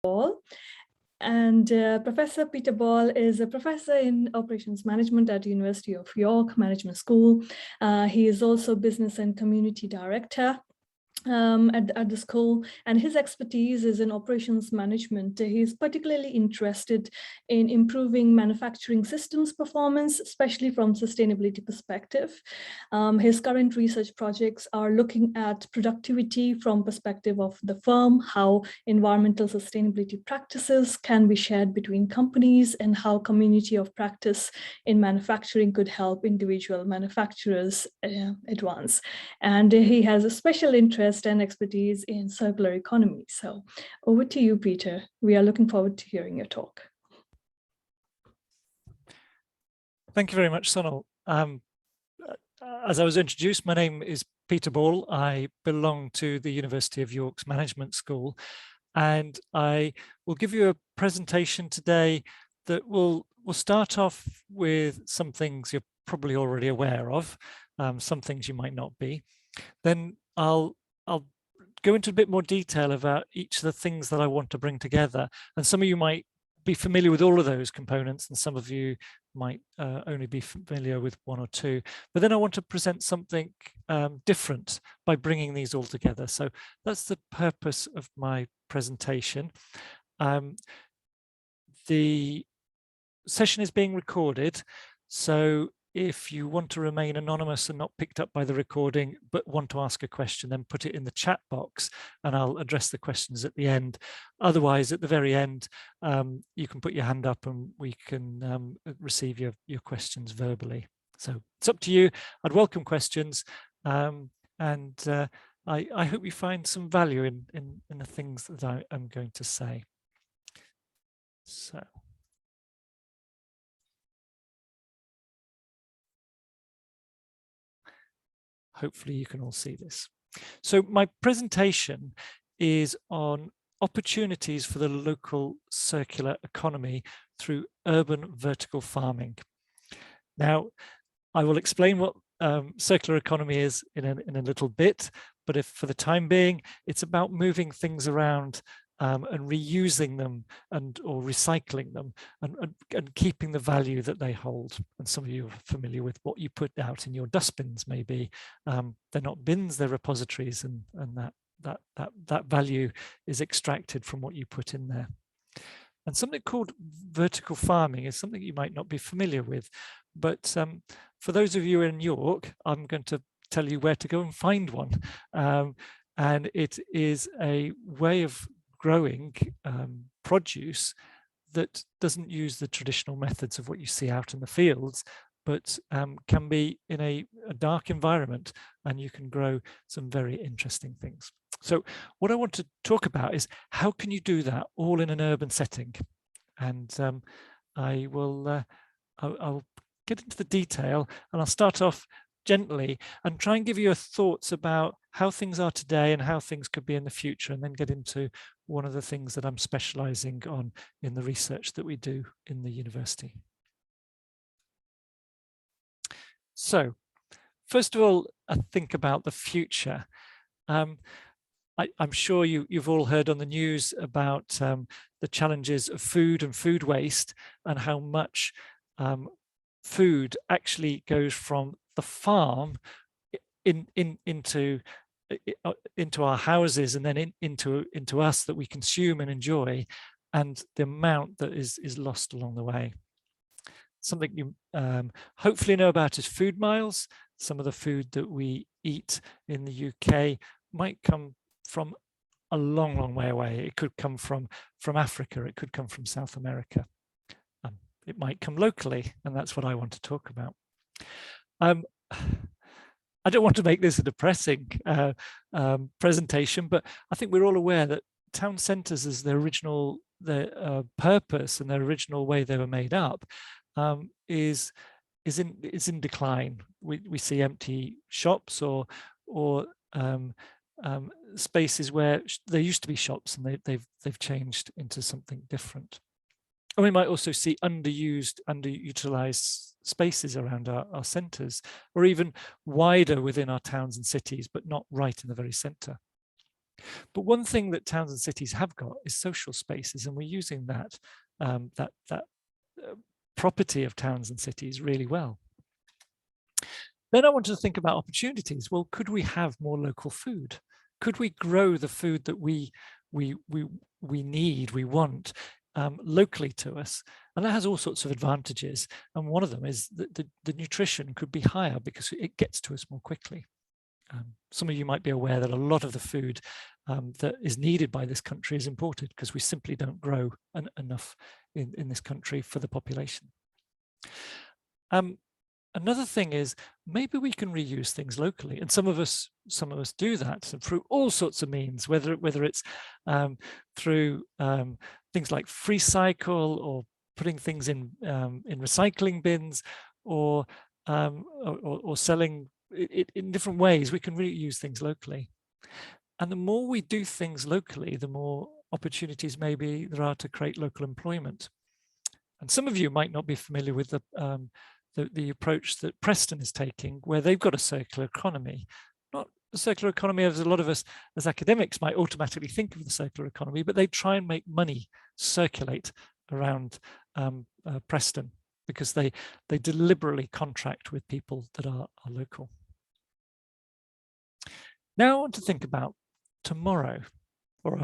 Ball. And Professor Peter Ball is a professor in operations management at University of York Management School. He is also business and community director at the school, and his expertise is in operations management. He's particularly interested in improving manufacturing systems performance, especially from sustainability perspective. His current research projects are looking at productivity from perspective of the firm, how environmental sustainability practices can be shared between companies, and how community of practice in manufacturing could help individual manufacturers advance. And he has a special interest and expertise in circular economy. So over to you, Peter. We are looking forward to hearing your talk. Thank you very much, Sonal. As I was introduced, my name is Peter Ball. I belong to the University of York's Management School, and I will give you a presentation today that will start off with some things you're probably already aware of, some things you might not be. Then I'll go into a bit more detail about each of the things that I want to bring together. And some of you might be familiar with all of those components, and some of you might only be familiar with one or two. But then I want to present something different by bringing these all together. So that's the purpose of my presentation. The session is being recorded, so if you want to remain anonymous and not picked up by the recording, but want to ask a question, then put it in the chat box and I'll address the questions at the end. Otherwise, at the very end, you can put your hand up and we can receive your questions verbally. So it's up to you. I'd welcome questions, and I hope you find some value in the things that I'm going to say. So. Hopefully you can all see this. So my presentation is on opportunities for the local circular economy through urban vertical farming. Now, I will explain what circular economy is in a little bit, but if for the time being, it's about moving things around and reusing them or recycling them and keeping the value that they hold. And some of you are familiar with what you put out in your dustbins, maybe. They're not bins, they're repositories, and that value is extracted from what you put in there. And something called vertical farming is something you might not be familiar with, but for those of you in York, I'm going to tell you where to go and find one. And it is a way of growing produce that doesn't use the traditional methods of what you see out in the fields, but can be in a dark environment, and you can grow some very interesting things. So what I want to talk about is how can you do that all in an urban setting? And I'll get into the detail, and I'll start off gently and try and give you thoughts about how things are today and how things could be in the future, and then get into one of the things that I'm specializing on in the research that we do in the university. So first of all, I think about the future. I'm sure you've all heard on the news about the challenges of food and food waste, and how much food actually goes from the farm into our houses, and then into us that we consume and enjoy, and the amount that is lost along the way. Something you hopefully know about is food miles. Some of the food that we eat in the UK might come from a long way away. It could come from Africa, it could come from South America. It might come locally, and that's what I want to talk about. I don't want to make this a depressing presentation, but I think we're all aware that town centres, as their original purpose and their original way they were made up, is in decline. We see empty shops or spaces where there used to be shops, and they've changed into something different. And we might also see underutilized spaces around our centres, or even wider within our towns and cities, but not right in the very centre. But one thing that towns and cities have got is social spaces, and we're using that property of towns and cities really well. Then I wanted to think about opportunities. Well, could we have more local food? Could we grow the food that we need, we want, locally to us? And that has all sorts of advantages. And one of them is that the nutrition could be higher because it gets to us more quickly. Some of you might be aware that a lot of the food that is needed by this country is imported because we simply don't grow enough in this country for the population. Another thing is maybe we can reuse things locally, and some of us do that through all sorts of means, whether it's through things like free cycle or putting things in recycling bins, or selling it in different ways. We can reuse things locally, and the more we do things locally, the more opportunities maybe there are to create local employment. And some of you might not be familiar with the approach that Preston is taking, where they've got a circular economy. Not a circular economy as a lot of us as academics might automatically think of the circular economy, but they try and make money circulate around Preston, because they deliberately contract with people that are local. Now I want to think about tomorrow, or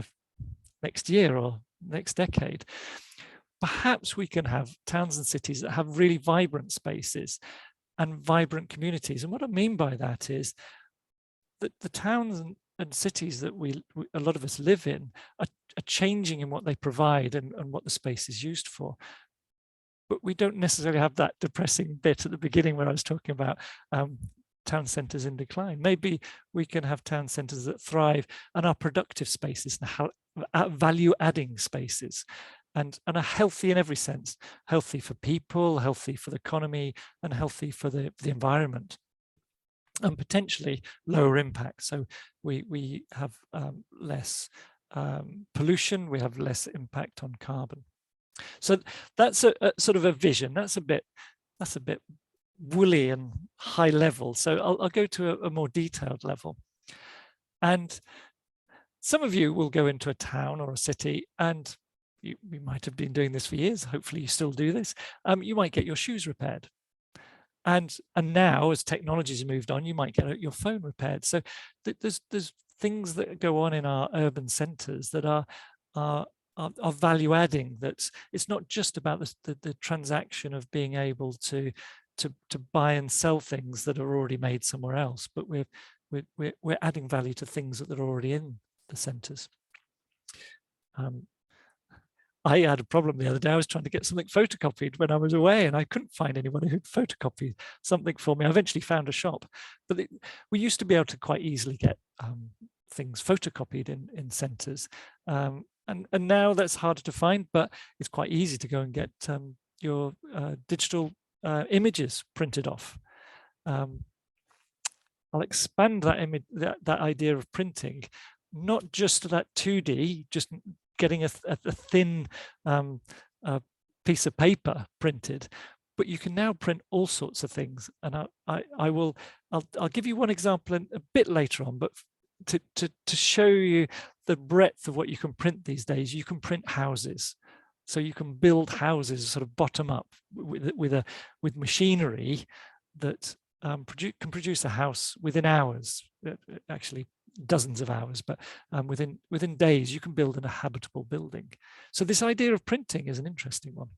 next year, or next decade. Perhaps we can have towns and cities that have really vibrant spaces and vibrant communities. And what I mean by that is that the towns and cities that a lot of us live in are changing in what they provide and what the space is used for. But we don't necessarily have that depressing bit at the beginning where I was talking about town centres in decline. Maybe we can have town centres that thrive and are productive spaces, value-adding spaces, and are healthy in every sense, healthy for people, healthy for the economy, and healthy for the environment, and potentially lower impact. So we have less pollution, we have less impact on carbon. So that's a sort of a vision. That's a bit woolly and high level. So I'll go to a more detailed level. And some of you will go into a town or a city, and we might have been doing this for years. Hopefully you still do this. You might get your shoes repaired. And now, as technologies have moved on, you might get your phone repaired. So there's things that go on in our urban centres that are value adding. That it's not just about the transaction of being able to buy and sell things that are already made somewhere else, but we're adding value to things that are already in the centres. I had a problem the other day. I was trying to get something photocopied when I was away, and I couldn't find anyone who'd photocopy something for me. I eventually found a shop, but we used to be able to quite easily get things photocopied in centres, and now that's harder to find, but it's quite easy to go and get your digital images printed off. I'll expand that image, that idea of printing, not just to that 2D, just getting a thin piece of paper printed, but you can now print all sorts of things. And I'll give you one example a bit later on, but to show you the breadth of what you can print these days. You can print houses, so you can build houses sort of bottom up with machinery that can produce a house within hours, actually dozens of hours, but within days you can build a habitable building. So this idea of printing is an interesting one.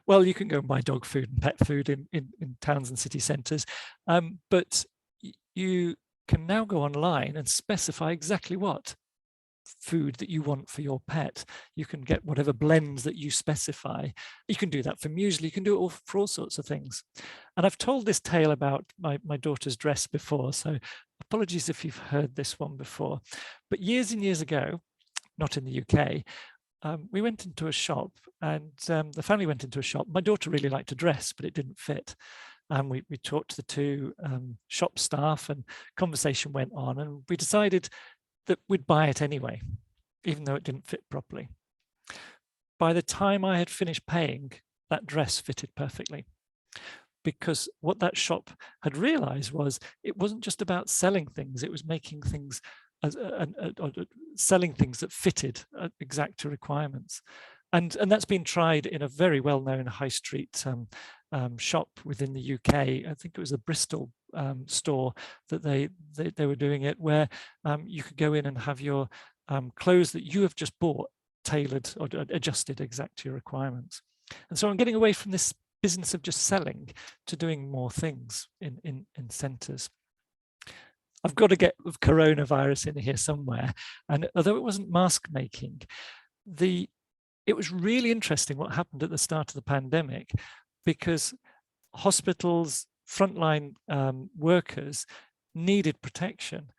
Well, you can go and buy dog food and pet food in towns and city centres, but you can now go online and specify exactly what food that you want for your pet. You can get whatever blends that you specify. You can do that for muesli. You can do it for all sorts of things. And I've told this tale about my daughter's dress before, so apologies if you've heard this one before. But years and years ago, not in the UK, we went into a shop, and the family went into a shop. My daughter really liked a dress, but it didn't fit. And we talked to the two shop staff, and conversation went on, and we decided that we'd buy it anyway, even though it didn't fit properly. By the time I had finished paying, that dress fitted perfectly. because what that shop had realized was it wasn't just about selling things, it was making things, selling things that fitted exact requirements. And that's been tried in a very well-known high street shop within the UK. I think it was the Bristol store that they were doing it, where you could go in and have your clothes that you have just bought tailored or adjusted exact to your requirements. And so I'm getting away from this business of just selling to doing more things in centres. I've got to get coronavirus in here somewhere. And although it wasn't mask making, it was really interesting what happened at the start of the pandemic, because hospitals, frontline workers needed protection.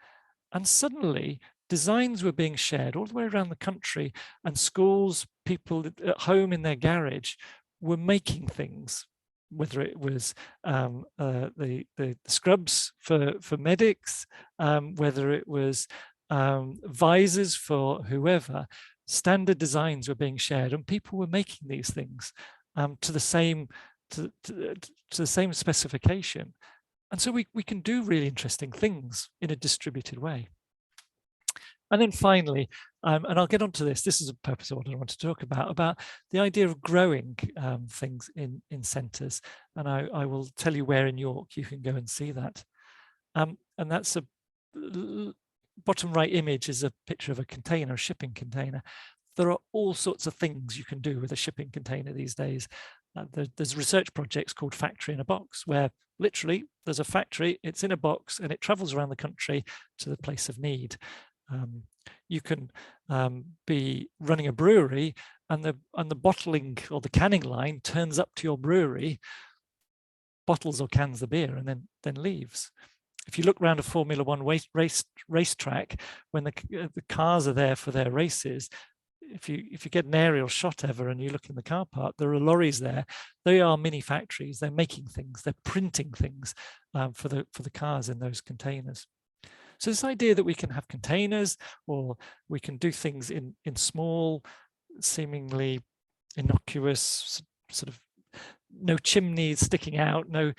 And suddenly designs were being shared all the way around the country, and schools, people at home in their garage were making things, whether it was the scrubs for medics, whether it was visors for whoever. Standard designs were being shared, and people were making these things to the same specification. And so we can do really interesting things in a distributed way. And then finally, and I'll get onto this is a purpose of what I want to talk about the idea of growing things in centres. And I will tell you where in York you can go and see that. And that's a bottom right image is a picture of a container, a shipping container. There are all sorts of things you can do with a shipping container these days. There's research projects called Factory in a Box, where literally there's a factory, it's in a box, and it travels around the country to the place of need. You can be running a brewery, and the bottling or the canning line turns up to your brewery, bottles or cans the beer, and then leaves. If you look around a Formula One racetrack, when the cars are there for their races, if you get an aerial shot ever and you look in the car park, there are lorries there. They are mini factories. They're making things. They're printing things for the cars in those containers. So this idea that we can have containers, or we can do things in small, seemingly innocuous, sort of no chimneys sticking out, no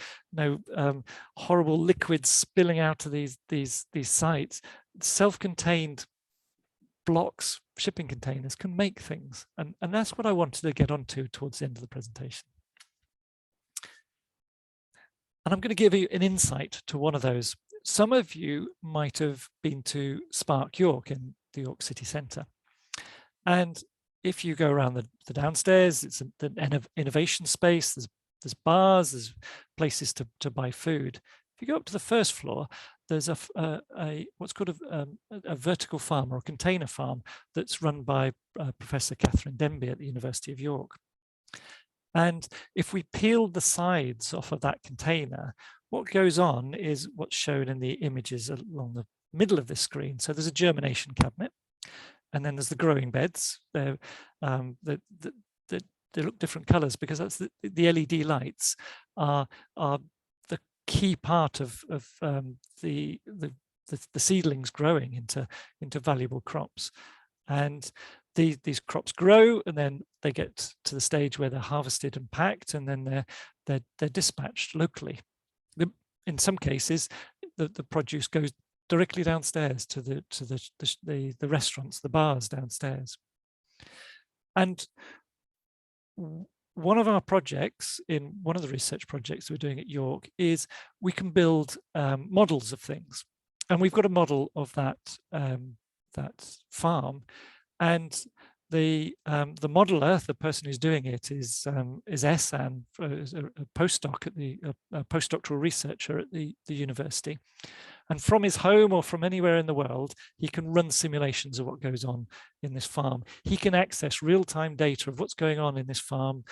horrible liquids spilling out of these sites. Self-contained blocks, shipping containers can make things, and that's what I wanted to get onto towards the end of the presentation. And I'm going to give you an insight to one of those. Some of you might have been to Spark York in the York City Centre, and if you go around the downstairs, it's an innovation space. There's bars, there's places to buy food. If you go up to the first floor, there's what's called a vertical farm or a container farm that's run by Professor Catherine Denby at the University of York. And if we peeled the sides off of that container, what goes on is what's shown in the images along the middle of this screen. So there's a germination cabinet, and then there's the growing beds. They look different colors because that's the LED lights are the key part of the seedlings growing into valuable crops. And these crops grow, and then they get to the stage where they're harvested and packed, and then they're dispatched locally. In some cases, the produce goes directly downstairs to the restaurants, the bars downstairs. And one of our projects, in one of the research projects we're doing at York, is we can build models of things. And we've got a model of that farm, and the modeler, the person who's doing it, is Ehsan, a postdoc at a postdoctoral researcher at the university. And from his home or from anywhere in the world, he can run simulations of what goes on in this farm. He can access real-time data of what's going on in this farm,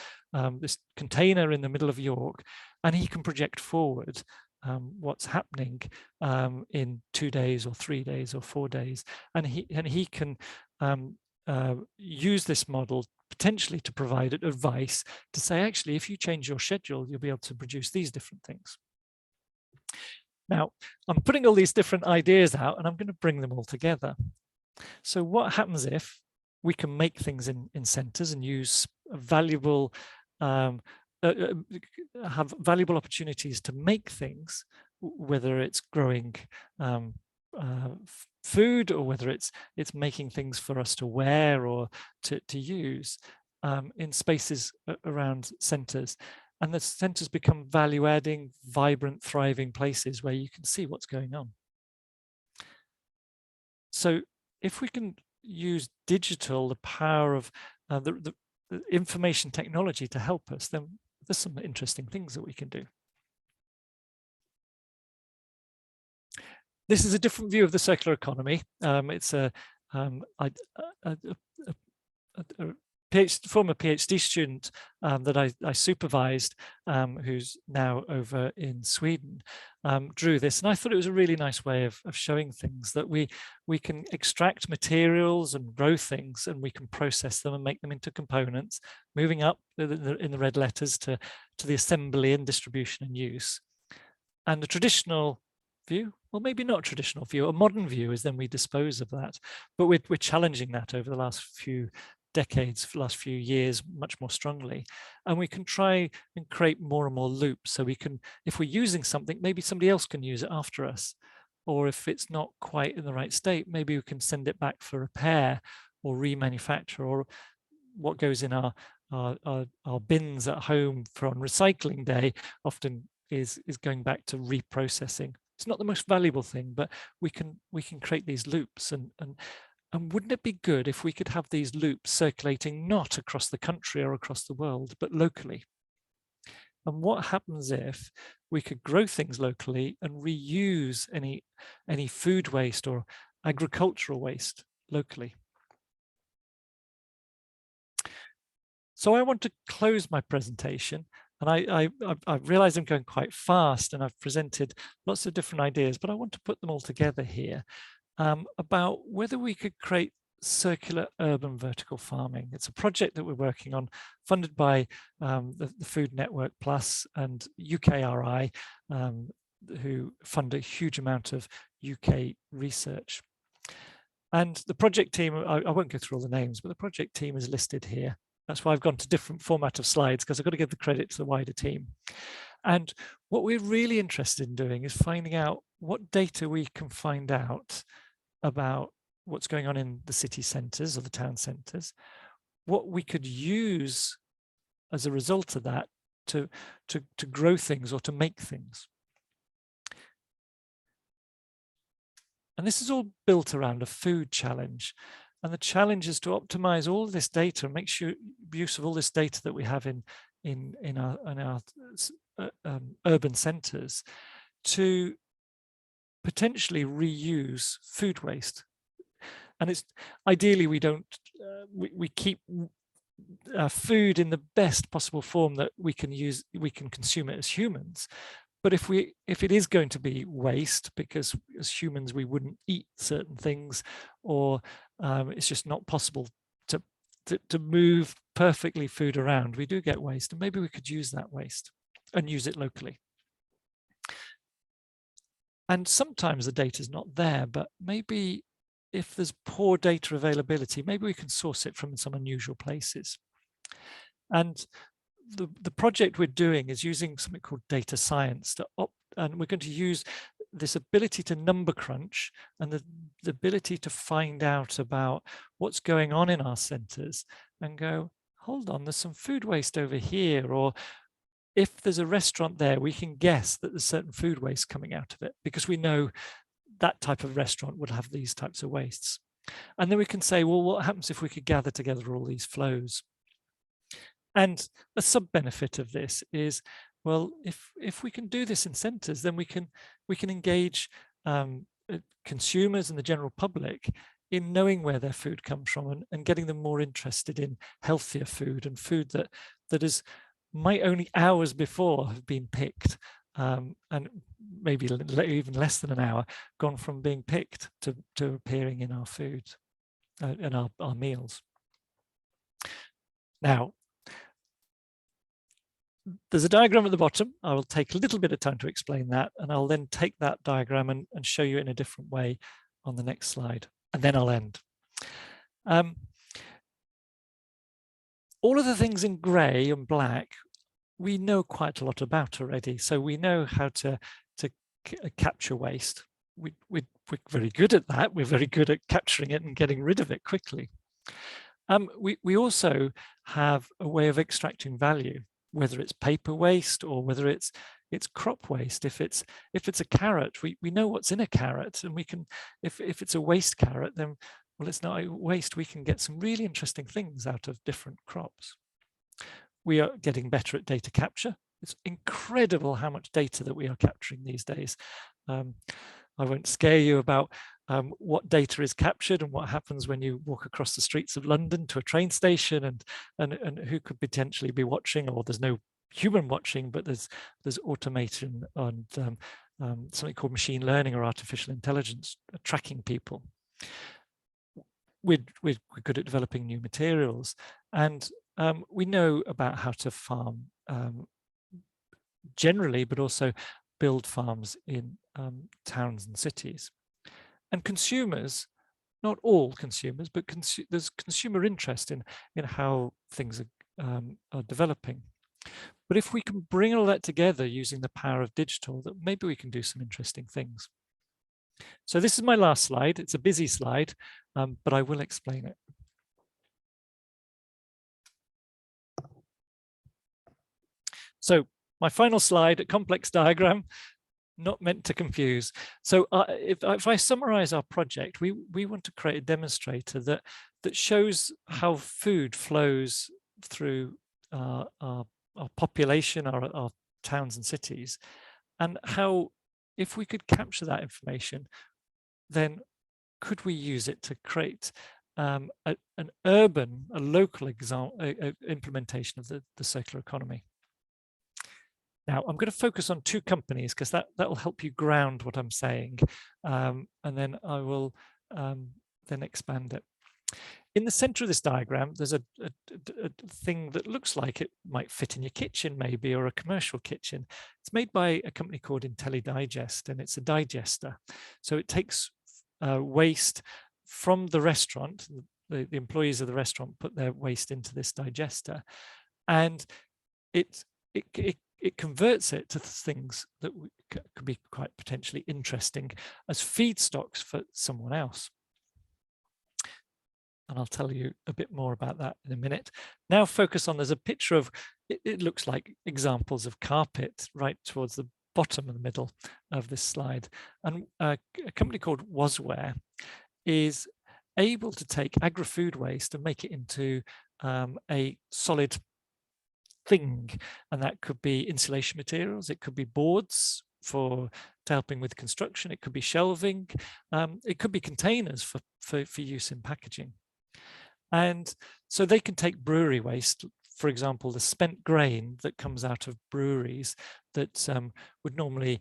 this container in the middle of York, and he can project forward what's happening in 2 days or 3 days or 4 days. And he can use this model potentially to provide advice to say, actually, if you change your schedule, you'll be able to produce these different things. Now, I'm putting all these different ideas out, and I'm going to bring them all together. So what happens if we can make things in centres and use valuable have valuable opportunities to make things, whether it's growing food or whether it's making things for us to wear or to use in spaces around centres. And the centres become value-adding, vibrant, thriving places where you can see what's going on. So if we can use digital, the power of the information technology to help us, then there's some interesting things that we can do. This is a different view of the circular economy. It's a former PhD student that I supervised, who's now over in Sweden, drew this, and I thought it was a really nice way of showing things, that we can extract materials and grow things, and we can process them and make them into components, moving up in the red letters to the assembly and distribution and use. And the traditional view, well, maybe not a traditional view, a modern view is then we dispose of that, but we're challenging that over the last few decades, last few years, much more strongly. And we can try and create more and more loops. So we can, if we're using something, maybe somebody else can use it after us. Or if it's not quite in the right state, maybe we can send it back for repair or remanufacture, or what goes in our bins at home for on recycling day often is going back to reprocessing. It's not the most valuable thing, but we can create these loops, and wouldn't it be good if we could have these loops circulating not across the country or across the world, but locally? And what happens if we could grow things locally and reuse any food waste or agricultural waste locally? So I want to close my presentation, and I realize I'm going quite fast and I've presented lots of different ideas, but I want to put them all together here. About whether we could create circular urban vertical farming. It's a project that we're working on, funded by the Food Network Plus and UKRI, who fund a huge amount of UK research. And the project team, I won't go through all the names, but the project team is listed here. That's why I've gone to different format of slides, because I've got to give the credit to the wider team. And what we're really interested in doing is finding out what data we can find out about what's going on in the city centres or the town centres, what we could use as a result of that to grow things or to make things. And this is all built around a food challenge. And the challenge is to optimize all of this data and make sure use of all this data that we have in our urban centres to potentially reuse food waste. And it's ideally we don't we keep food in the best possible form that we can use, we can consume it as humans. But if it is going to be waste, because as humans we wouldn't eat certain things, or it's just not possible to move perfectly food around, we do get waste, and maybe we could use that waste and use it locally. And sometimes the data is not there, but maybe if there's poor data availability, maybe we can source it from some unusual places. And the project we're doing is using something called data science and we're going to use this ability to number crunch and the ability to find out about what's going on in our centres and go, hold on, there's some food waste over here, or if there's a restaurant there, we can guess that there's certain food waste coming out of it because we know that type of restaurant would have these types of wastes. And then we can say, well, what happens if we could gather together all these flows? And a sub-benefit of this is, well, if we can do this in centres, then we can engage consumers and the general public in knowing where their food comes from and getting them more interested in healthier food and food that is might only hours before have been picked, and maybe even less than an hour gone from being picked to appearing in our food, in our meals. Now, there's a diagram at the bottom. I will take a little bit of time to explain that, and I'll then take that diagram and show you in a different way on the next slide, and then I'll end. All of the things in grey and black we know quite a lot about already. So we know how to capture waste. We're very good at that. We're very good at capturing it and getting rid of it quickly. We also have a way of extracting value, whether it's paper waste or whether it's crop waste. If it's a carrot, we know what's in a carrot, and we can, if it's a waste carrot, then well, it's not a waste. We can get some really interesting things out of different crops. We are getting better at data capture. It's incredible how much data that we are capturing these days. I won't scare you about what data is captured and what happens when you walk across the streets of London to a train station, and who could potentially be watching, or there's no human watching, but there's automation and something called machine learning or artificial intelligence tracking people. We're good at developing new materials, and we know about how to farm generally, but also build farms in towns and cities. And consumers, not all consumers, but there's consumer interest in how things are developing. But if we can bring all that together using the power of digital, that maybe we can do some interesting things. So this is my last slide. It's a busy slide, but I will explain it. So my final slide, a complex diagram, not meant to confuse. So if I summarize our project, we want to create a demonstrator that shows how food flows through our population, our towns and cities, and how, if we could capture that information, then could we use it to create a local implementation of the circular economy. Now, I'm going to focus on two companies because that will help you ground what I'm saying, and then I will then expand it. In the center of this diagram, there's a thing that looks like it might fit in your kitchen maybe, or a commercial kitchen. It's made by a company called IntelliDigest, and it's a digester. So it takes waste from the restaurant. The employees of the restaurant put their waste into this digester, and it converts it to things that could be quite potentially interesting as feedstocks for someone else. And I'll tell you a bit more about that in a minute. Now focus on, there's a picture of, it looks like examples of carpet right towards the bottom of the middle of this slide. And a company called UoY is able to take agri-food waste and make it into a solid thing, and that could be insulation materials, it could be boards to helping with construction, it could be shelving, it could be containers for use in packaging. And so they can take brewery waste, for example, the spent grain that comes out of breweries that would normally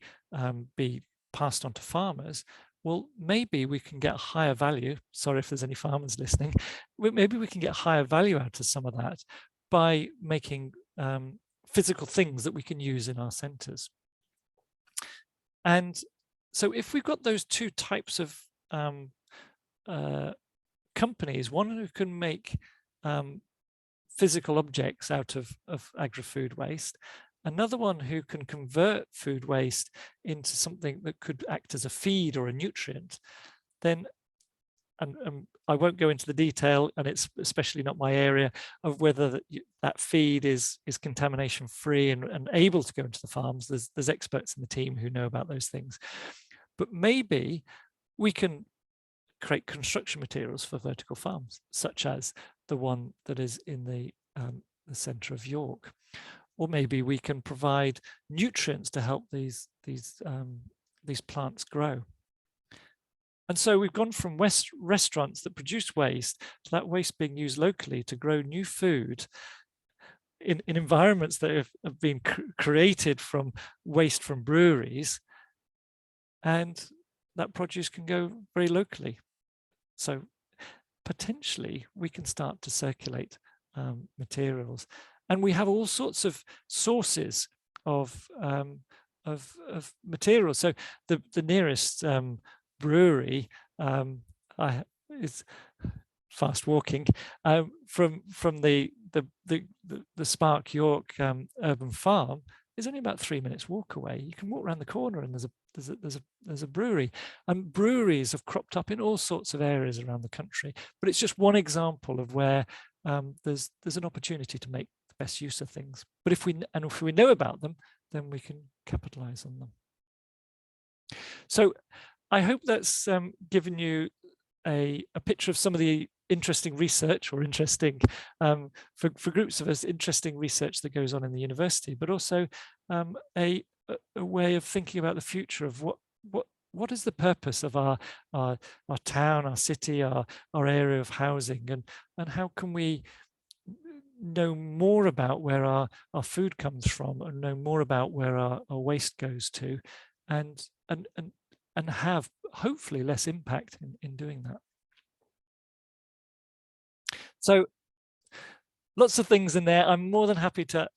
be passed on to farmers. Well, maybe we can get a higher value. Sorry if there's any farmers listening. Maybe we can get higher value out of some of that by making physical things that we can use in our centres. And so if we've got those two types of companies, one who can make physical objects out of agri-food waste, another one who can convert food waste into something that could act as a feed or a nutrient, then, and I won't go into the detail, and it's especially not my area, of whether that feed is contamination free and able to go into the farms. There's experts in the team who know about those things. But maybe we can create construction materials for vertical farms, such as the one that is in the centre of York. Or maybe we can provide nutrients to help these plants grow. And so we've gone from restaurants that produce waste to that waste being used locally to grow new food in environments that have been created from waste from breweries. And that produce can go very locally. So potentially we can start to circulate materials. And we have all sorts of sources of materials. So the nearest brewery is fast walking from the the Spark York urban farm is only about 3 minutes walk away. You can walk around the corner and there's a brewery. And breweries have cropped up in all sorts of areas around the country, but it's just one example of where there's an opportunity to make the best use of things. But if we know about them, then we can capitalize on them. So I hope that's given you a picture of some of the interesting research, or interesting for groups of us, interesting research that goes on in the university, but also a way of thinking about the future of what is the purpose of our town, our city, our area of housing, and how can we know more about where our food comes from, and know more about where our waste goes to, and have hopefully less impact in doing that. So lots of things in there. I'm more than happy to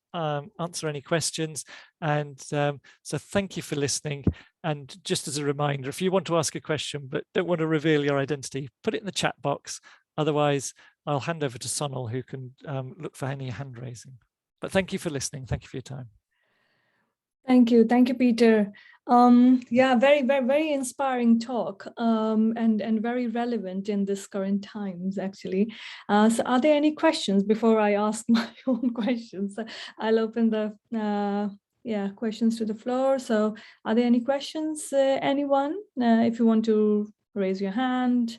answer any questions. And so thank you for listening. And just as a reminder, if you want to ask a question but don't want to reveal your identity, put it in the chat box. Otherwise, I'll hand over to Sonal, who can look for any hand raising. But thank you for listening. Thank you for your time. Thank you, Peter. Yeah, very inspiring talk, and very relevant in this current times, actually. So are there any questions before I ask my own questions? I'll open the questions to the floor. So are there any questions, anyone? If you want to raise your hand.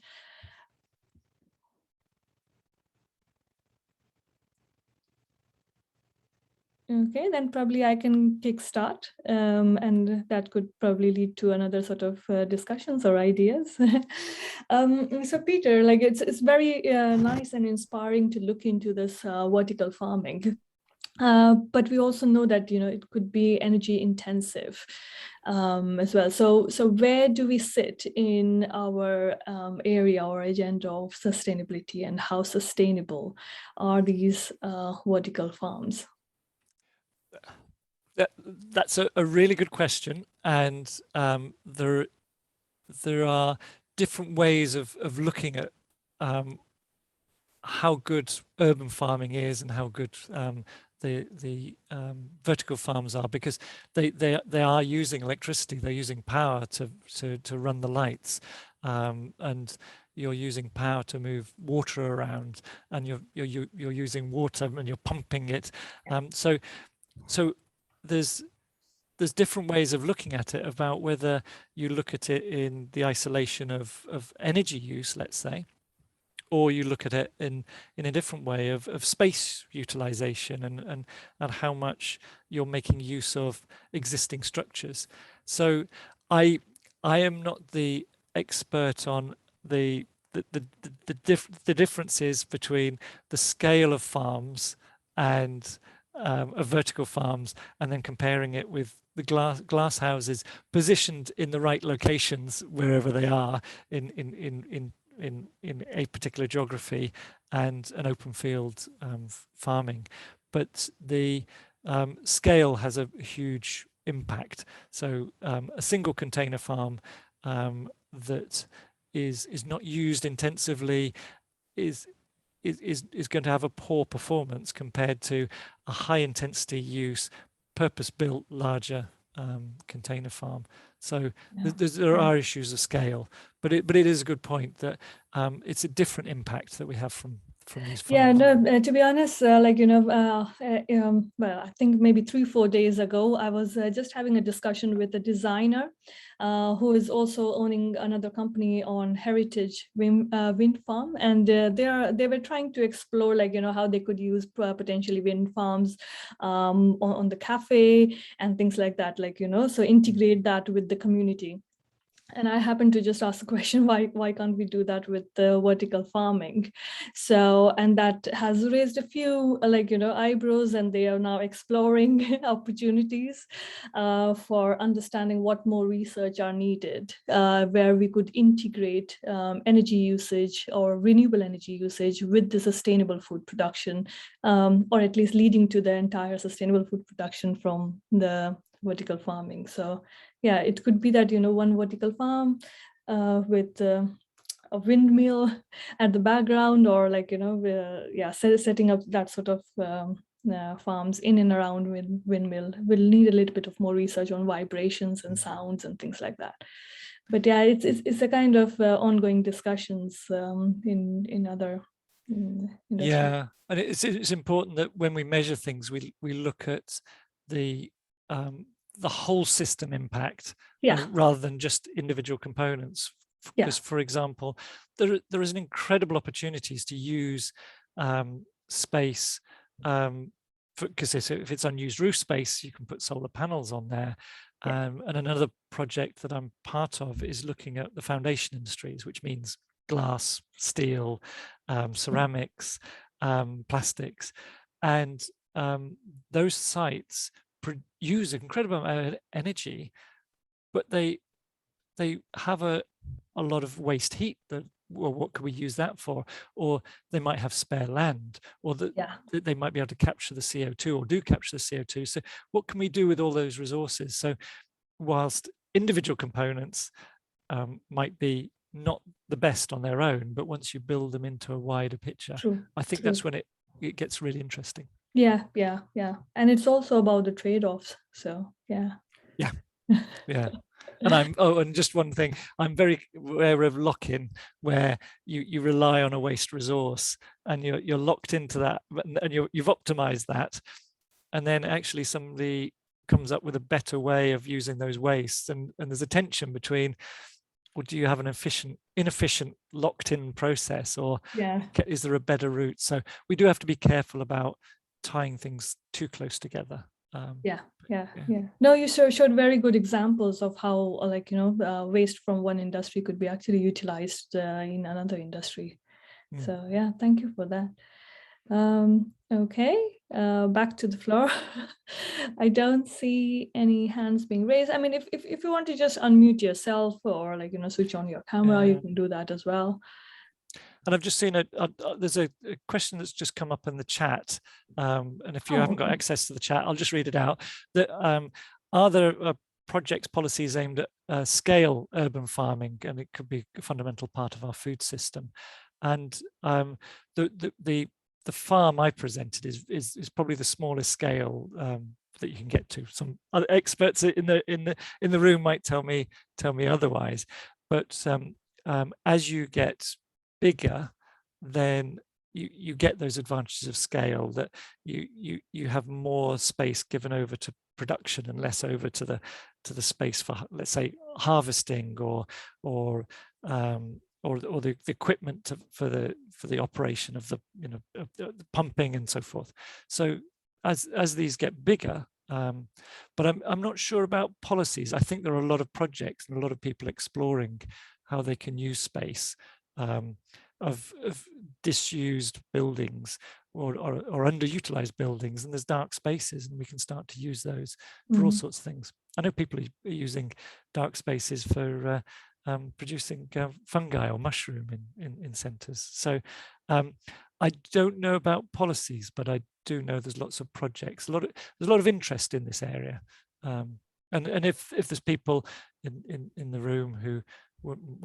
Okay, then probably I can kickstart, and that could probably lead to another sort of discussions or ideas. So Peter, like it's very nice and inspiring to look into this vertical farming. But we also know that it could be energy intensive as well. So where do we sit in our area or agenda of sustainability, and how sustainable are these vertical farms? That's a really good question, and there are different ways of looking at how good urban farming is and how good the vertical farms are, because they are using electricity, they're using power to run the lights, and you're using power to move water around, and you're using water and you're pumping it, so there's different ways of looking at it, about whether you look at it in the isolation of energy use, let's say, or you look at it in a different way of space utilization and how much you're making use of existing structures. So I am not the expert on the differences between the scale of farms and of vertical farms, and then comparing it with the glass houses positioned in the right locations wherever they are in a particular geography, and an open field farming. But the scale has a huge impact. So a single container farm that is not used intensively is going to have a poor performance compared to a high intensity use, purpose-built larger container farm. So there are issues of scale, but it is a good point that it's a different impact that we have from these farms. Yeah, no, to be honest, well, I think maybe 3-4 days ago, I was just having a discussion with a designer who is also owning another company on heritage wind farm, and they were trying to explore how they could use potentially wind farms on the cafe and things like that, so integrate that with the community. And I happened to just ask the question, why can't we do that with the vertical farming? So, and that has raised a few eyebrows, and they are now exploring opportunities for understanding what more research are needed, where we could integrate energy usage or renewable energy usage with the sustainable food production, or at least leading to the entire sustainable food production from the vertical farming. So yeah, it could be that one vertical farm with a windmill at the background, or like, setting up that sort of farms in and around windmill will need a little bit of more research on vibrations and sounds and things like that. But yeah, it's a kind of ongoing discussions in other industries. Yeah, and it's important that when we measure things, we look at the whole system impact, rather than just individual components. Because, for example, there is an incredible opportunities to use space. Because if it's unused roof space, you can put solar panels on there. And another project that I'm part of is looking at the foundation industries, which means glass, steel, ceramics, plastics, and those sites use an incredible amount of energy, but they have a lot of waste heat. Well, what could we use that for? Or they might have spare land, or they might be able to capture the CO2, or do capture the CO2. So what can we do with all those resources? So whilst individual components might be not the best on their own, but once you build them into a wider picture, I think that's when it gets really interesting. Yeah. And it's also about the trade-offs. So yeah. And just one thing, I'm very aware of lock-in, where you rely on a waste resource and you're locked into that, and you've optimized that, and then actually somebody comes up with a better way of using those wastes, and there's a tension between, well, do you have an inefficient locked-in process, or is there a better route? So we do have to be careful about tying things too close together. No, you showed very good examples of how, waste from one industry could be actually utilized in another industry. So yeah, thank you for that. Okay, back to the floor. I don't see any hands being raised. I mean, if you want to just unmute yourself, or switch on your camera, you can do that as well. And I've just seen there's a question that's just come up in the chat. And if you haven't got access to the chat, I'll just read it out. That are there projects, policies aimed at scale urban farming, and it could be a fundamental part of our food system. And the farm I presented is probably the smallest scale that you can get to. Some other experts in the room might tell me otherwise. But as you get bigger, then you get those advantages of scale, that you have more space given over to production and less over to the space for, let's say, harvesting or the equipment for the operation of the pumping and so forth. So as these get bigger, but I'm not sure about policies. I think there are a lot of projects and a lot of people exploring how they can use space of disused buildings or underutilized buildings, and there's dark spaces, and we can start to use those for all sorts of things. I know people are using dark spaces for producing fungi or mushroom in centres. So I don't know about policies, but I do know there's lots of projects. There's a lot of interest in this area, and if there's people in the room who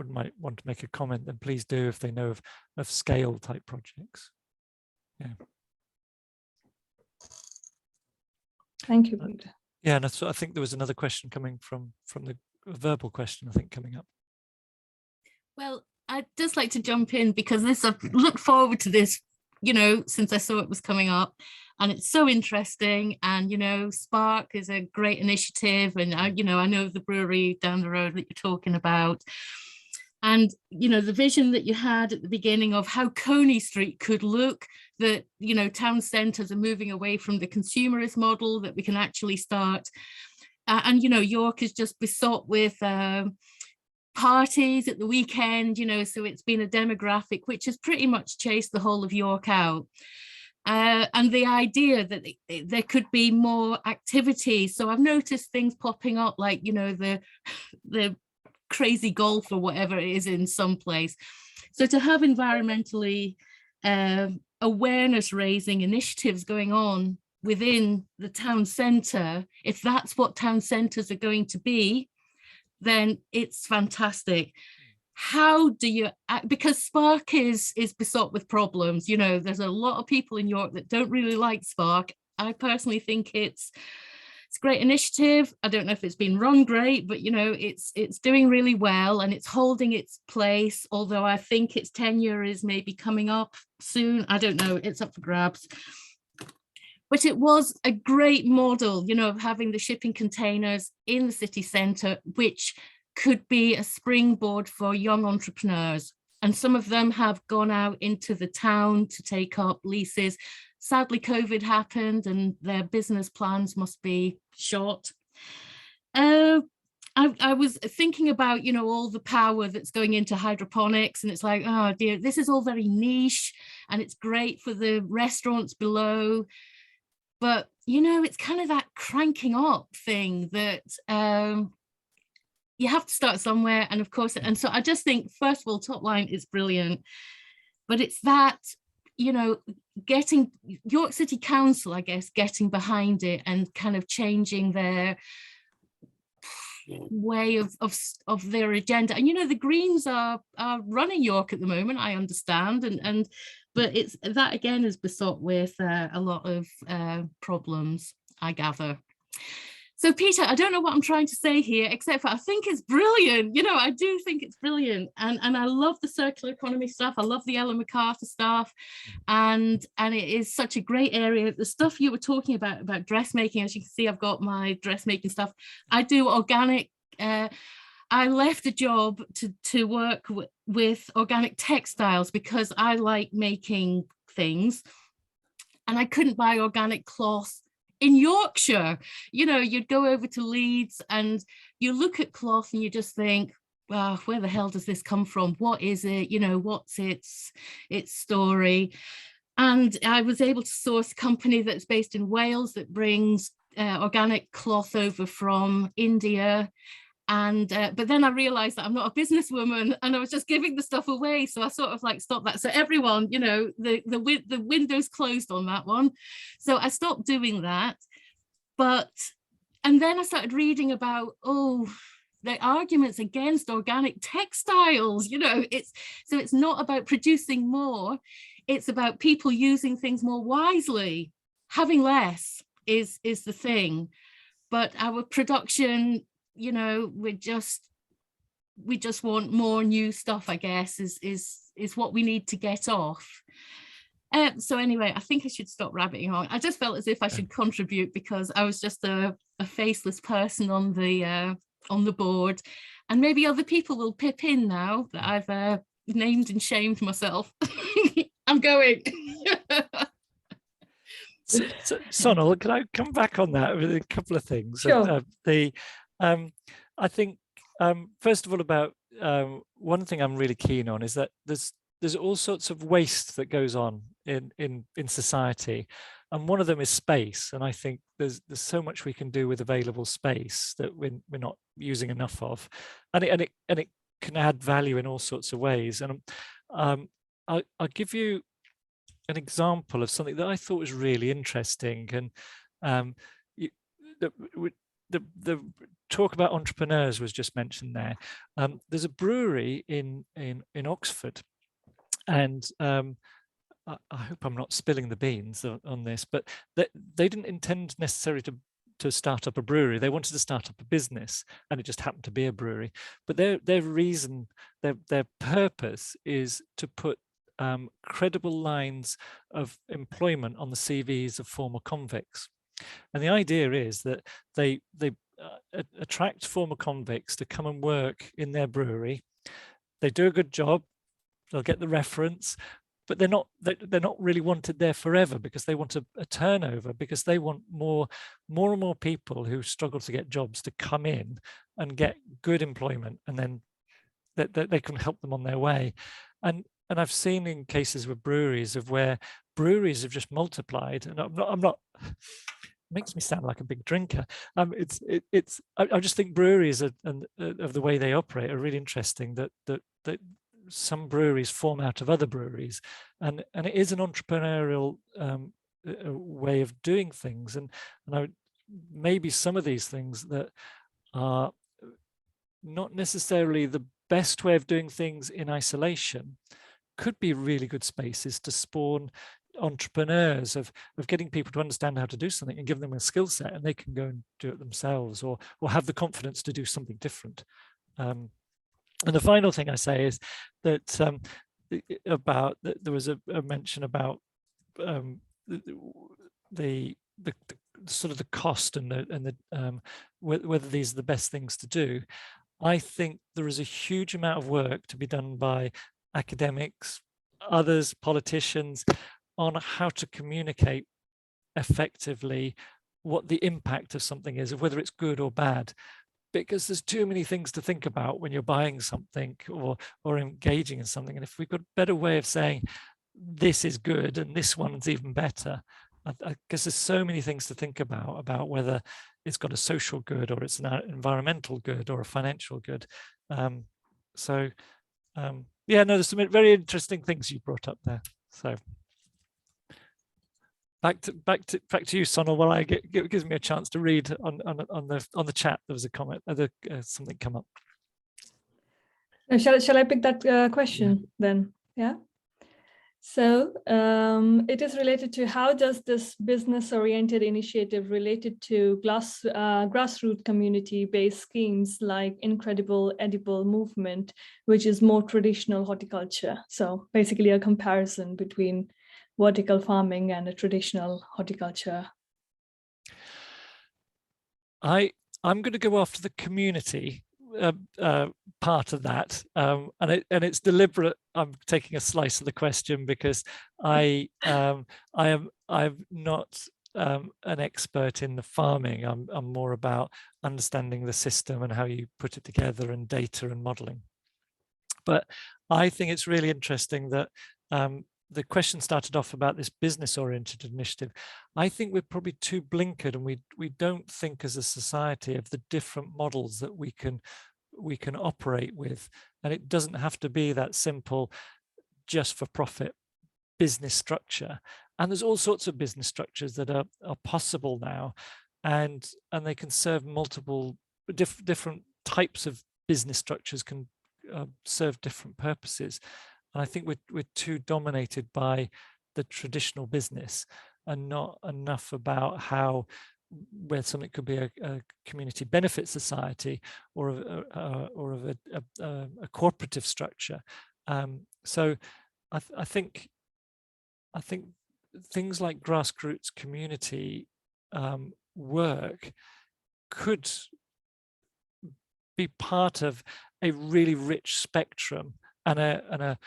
might want to make a comment, then please do, if they know of scale type projects. Thank you, Peter. And I think there was another question coming from the verbal question, I think, coming up. Well, I'd just like to jump in, because I've looked forward to this, since I saw it was coming up, and it's so interesting. And, Spark is a great initiative. And, I know the brewery down the road that you're talking about. And, the vision that you had at the beginning of how Coney Street could look, that, town centres are moving away from the consumerist model, that we can actually start. And, York is just besought with parties at the weekend, so it's been a demographic which has pretty much chased the whole of York out. And the idea that there could be more activities. So I've noticed things popping up, like, the crazy golf or whatever it is in some place. So to have environmentally awareness raising initiatives going on within the town centre, if that's what town centres are going to be, then it's fantastic. how do you act? Because Spark is besought with problems. You know, there's a lot of people in York that don't really like Spark. I personally think it's a great initiative. I don't know if it's been run great, but you know, it's doing really well and it's holding its place, although I think its tenure is maybe coming up soon. I don't know, it's up for grabs. But it was a great model, you know, of having the shipping containers in the city centre, which could be a springboard for young entrepreneurs. And some of them have gone out into the town to take up leases. Sadly, COVID happened and their business plans must be shot. I was thinking about, you know, all the power that's going into hydroponics, and it's like, oh dear, this is all very niche and it's great for the restaurants below. But, you know, it's kind of that cranking up thing that you have to start somewhere. And of course, and so I just think, first of all, top line is brilliant, but it's that, you know, getting York City Council, I guess, getting behind it and kind of changing their way of their agenda. And, you know, the Greens are running York at the moment, I understand, but it's that again is besought with a lot of problems, I gather. So Peter, I don't know what I'm trying to say here, except for I think it's brilliant. You know, I do think it's brilliant. And I love the circular economy stuff. I love the Ellen MacArthur stuff. And it is such a great area. The stuff you were talking about dressmaking, as you can see, I've got my dressmaking stuff. I do organic. I left a job to work with Organic Textiles because I like making things. And I couldn't buy organic cloth in Yorkshire. You know, you'd go over to Leeds and you look at cloth and you just think, well, where the hell does this come from? What is it? You know, what's its story? And I was able to source a company that's based in Wales that brings organic cloth over from India. And but then I realized that I'm not a businesswoman and I was just giving the stuff away. So I sort of like stopped that. So everyone, you know, the window's closed on that one. So I stopped doing that. And then I started reading about, the arguments against organic textiles. You know, it's not about producing more. It's about people using things more wisely. Having less is the thing. But our production, you know, we just want more new stuff, I guess, is what we need to get off. So anyway, I think I should stop rabbiting on. I just felt as if I should contribute because I was just a faceless person on the board, and maybe other people will pip in now that I've named and shamed myself. I'm going. So, Sonal, can I come back on that with a couple of things? Sure. I think, first of all, about one thing I'm really keen on is that there's all sorts of waste that goes on in society, and one of them is space. And I think there's so much we can do with available space that we're not using enough of, and it can add value in all sorts of ways. And I'll give you an example of something that I thought was really interesting. And the talk about entrepreneurs was just mentioned there. There's a brewery in Oxford, and I hope I'm not spilling the beans on this, but they didn't intend necessarily to start up a brewery. They wanted to start up a business, and it just happened to be a brewery. But their reason, their purpose is to put credible lines of employment on the CVs of former convicts. And the idea is that they attract former convicts to come and work in their brewery. They do a good job, they'll get the reference, but they're not really wanted there forever, because they want a turnover, because they want more and more people who struggle to get jobs to come in and get good employment, and then they can help them on their way. And I've seen in cases with breweries where breweries have just multiplied, and I'm not makes me sound like a big drinker. I just think breweries and of the way they operate are really interesting, that some breweries form out of other breweries, and it is an entrepreneurial way of doing things, and maybe some of these things that are not necessarily the best way of doing things in isolation could be really good spaces to spawn entrepreneurs, of getting people to understand how to do something and give them a skill set, and they can go and do it themselves, or have the confidence to do something different. And the final thing I say is that there was a mention about the sort of the cost and the whether these are the best things to do. I think there is a huge amount of work to be done by academics, others, politicians, on how to communicate effectively what the impact of something is, of whether it's good or bad, because there's too many things to think about when you're buying something or engaging in something. And if we've got a better way of saying this is good and this one's even better, I guess there's so many things to think about whether it's got a social good or it's an environmental good or a financial good. Yeah, no, there's some very interesting things you brought up there. So back to you, Sonal. While it gives me a chance to read on the chat. There was a comment, something come up. Shall I pick that question then? Yeah. So it is related to how does this business-oriented initiative related to grassroots community-based schemes like Incredible Edible Movement, which is more traditional horticulture. So basically a comparison between vertical farming and a traditional horticulture. I'm going to go after the community part of that, and it's deliberate. I'm taking a slice of the question because I'm not an expert in the farming. I'm more about understanding the system and how you put it together, and data and modeling. But I think it's really interesting that the question started off about this business-oriented initiative. I think we're probably too blinkered, and we don't think as a society of the different models that we can operate with. And it doesn't have to be that simple, just for profit business structure. And there's all sorts of business structures that are possible now, and they can serve multiple different types of business structures, can serve different purposes. And I think we're too dominated by the traditional business and not enough about how, where something could be a community benefit society or of a cooperative structure. So I think things like grassroots community work could be part of a really rich spectrum and a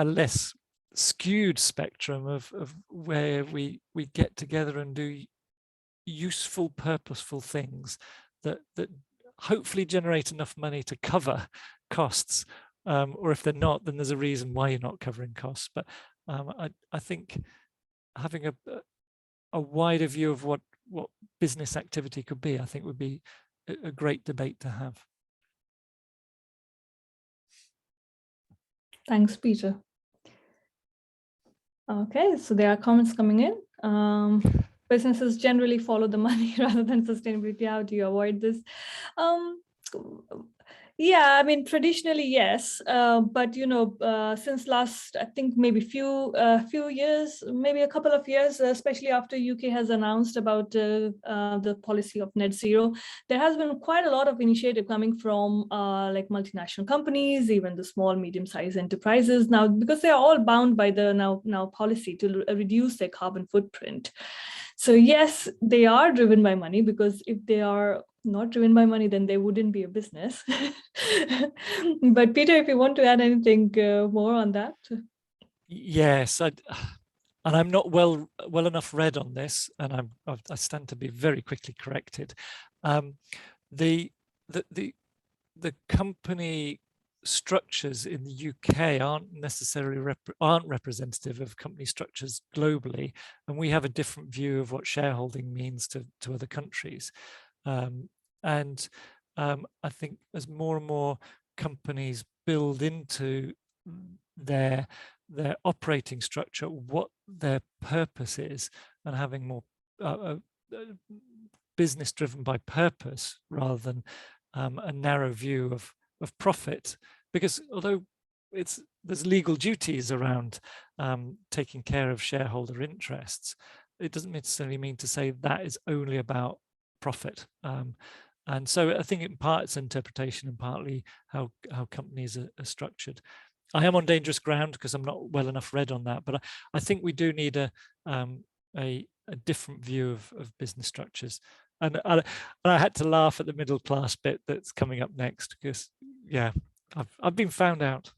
less skewed spectrum of where we get together and do useful, purposeful things that hopefully generate enough money to cover costs, or if they're not, then there's a reason why you're not covering costs. But I think having a wider view of what business activity could be, I think would be a great debate to have. Thanks, Peter. Okay, so there are comments coming in. Businesses generally follow the money rather than sustainability. How do you avoid this? Yeah, I mean, traditionally, yes. But, since last, I think maybe few years, maybe a couple of years, especially after UK has announced about the policy of net zero, there has been quite a lot of initiative coming from like multinational companies, even the small, medium-sized enterprises now, because they are all bound by the now policy to reduce their carbon footprint. So yes, they are driven by money, because if they are not driven by money, then they wouldn't be a business. But Peter, if you want to add anything more on that. Yes, and I'm not well enough read on this, and I stand to be very quickly corrected. The company structures in the UK aren't necessarily representative of company structures globally, and we have a different view of what shareholding means to other countries. And I think as more and more companies build into their operating structure what their purpose is, and having more business driven by purpose rather than a narrow view of profit, because although there's legal duties around taking care of shareholder interests, it doesn't necessarily mean to say that is only about profit. And so I think in part it's interpretation and partly how companies are structured. I am on dangerous ground because I'm not well enough read on that, but I think we do need a different view of business structures. And I had to laugh at the middle class bit that's coming up next because, yeah, I've been found out.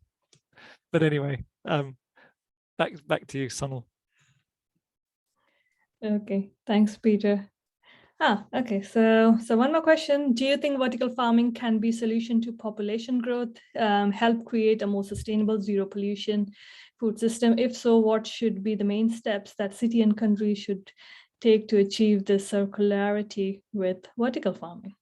But anyway, back to you, Sonal. Okay, thanks, Peter. Okay. So one more question. Do you think vertical farming can be a solution to population growth, help create a more sustainable zero pollution food system? If so, what should be the main steps that city and country should take to achieve this circularity with vertical farming?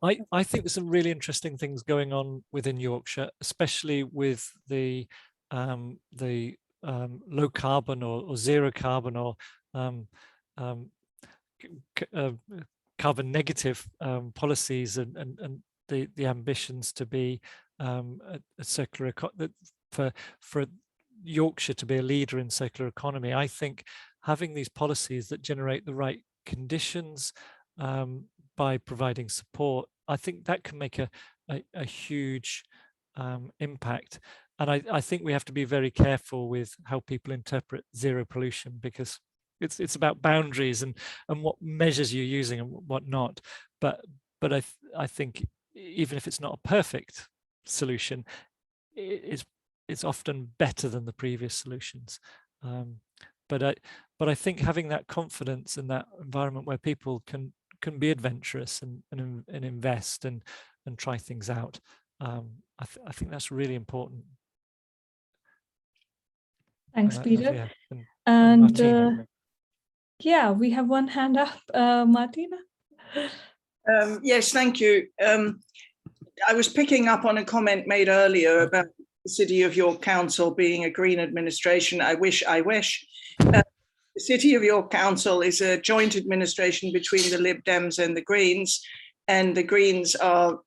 I think there's some really interesting things going on within Yorkshire, especially with the low carbon or zero carbon or carbon negative policies and the ambitions to be a circular for Yorkshire to be a leader in circular economy. I think having these policies that generate the right conditions by providing support, I think that can make a huge impact. And I think we have to be very careful with how people interpret zero pollution, because it's about boundaries and what measures you're using and what not. But I think even if it's not a perfect solution, it's often better than the previous solutions. But I think having that confidence in that environment where people can be adventurous and invest and try things out, I think that's really important. Thanks, Peter. Yeah, and Martina. Yeah, we have one hand up. Martina? Yes, thank you. I was picking up on a comment made earlier about the City of York Council being a Green administration. I wish. The City of York Council is a joint administration between the Lib Dems and the Greens. And the Greens are,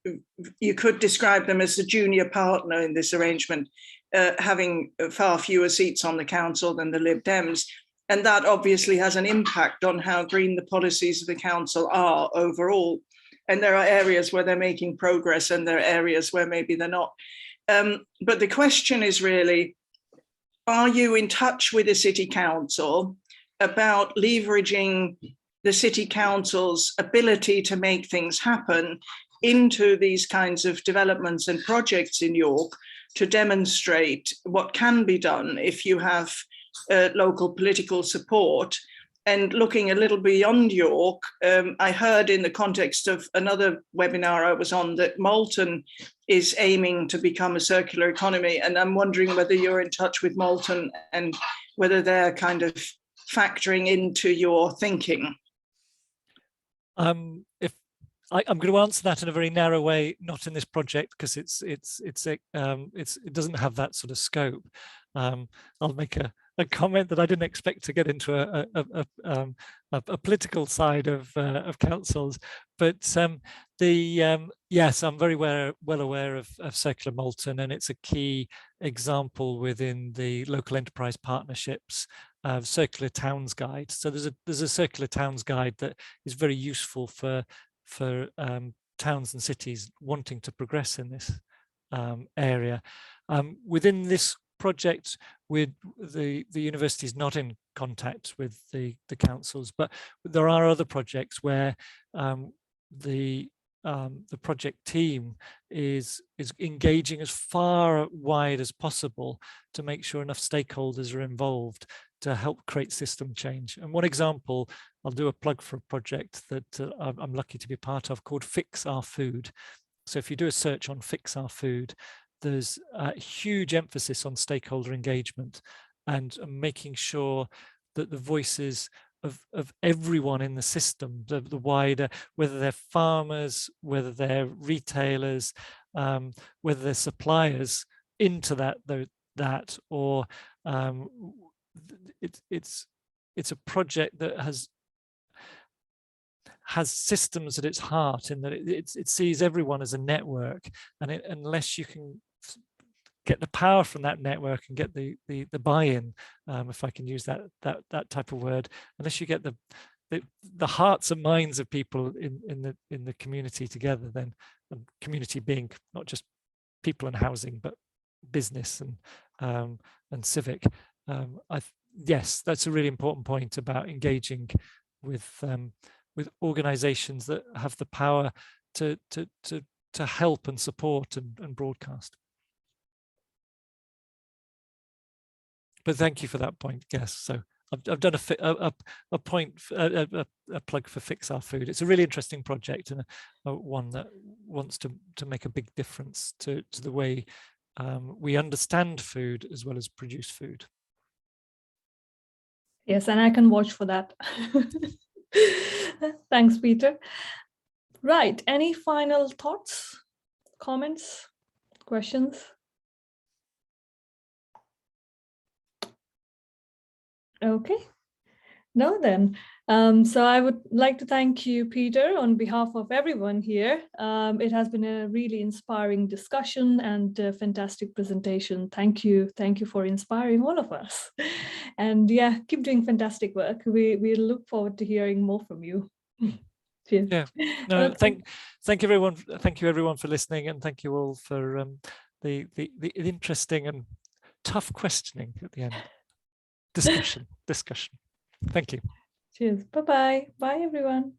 you could describe them as the junior partner in this arrangement, having far fewer seats on the council than the Lib Dems. And that obviously has an impact on how green the policies of the council are overall. And there are areas where they're making progress and there are areas where maybe they're not. But the question is really, are you in touch with the city council about leveraging the city council's ability to make things happen into these kinds of developments and projects in York to demonstrate what can be done if you have local political support? And looking a little beyond York, I heard in the context of another webinar I was on that Malton is aiming to become a circular economy. And I'm wondering whether you're in touch with Malton and whether they're kind of factoring into your thinking. If I'm going to answer that in a very narrow way, not in this project, because it doesn't have that sort of scope. I'll make a comment that I didn't expect to get into a political side of councils, but yes, I'm very well aware of Circular Malton, and it's a key example within the local enterprise partnerships Circular Towns Guide. So there's a Circular Towns Guide that is very useful for towns and cities wanting to progress in this area. Within this project, with the university is not in contact with the councils, but there are other projects where the project team is engaging as far wide as possible to make sure enough stakeholders are involved to help create system change. And one example, I'll do a plug for a project that I'm lucky to be part of called Fix Our Food. So if you do a search on Fix Our Food, there's a huge emphasis on stakeholder engagement and making sure that the voices of everyone in the system, the wider, whether they're farmers, whether they're retailers, whether they're suppliers into that or it's a project that has systems at its heart, in that it sees everyone as a network, and unless you can get the power from that network and get the buy-in, if I can use that type of word, unless you get the hearts and minds of people in the community together, then community being not just people and housing, but business and civic. Yes, that's a really important point about engaging with organizations that have the power to help and support and broadcast. But thank you for that point. Yes, so I've done a plug for Fix Our Food. It's a really interesting project, and one that wants to make a big difference to the way we understand food as well as produce food. Yes, and I can watch for that. Thanks, Peter. Right, any final thoughts, comments, questions? Okay, no then. So I would like to thank you, Peter, on behalf of everyone here. It has been a really inspiring discussion and a fantastic presentation. Thank you for inspiring all of us. And yeah, keep doing fantastic work. We look forward to hearing more from you. Cheers. Yeah, no, thank you everyone. Thank you everyone for listening, and thank you all for the interesting and tough questioning at the end. Discussion. Thank you. Cheers. Bye-bye. Bye, everyone.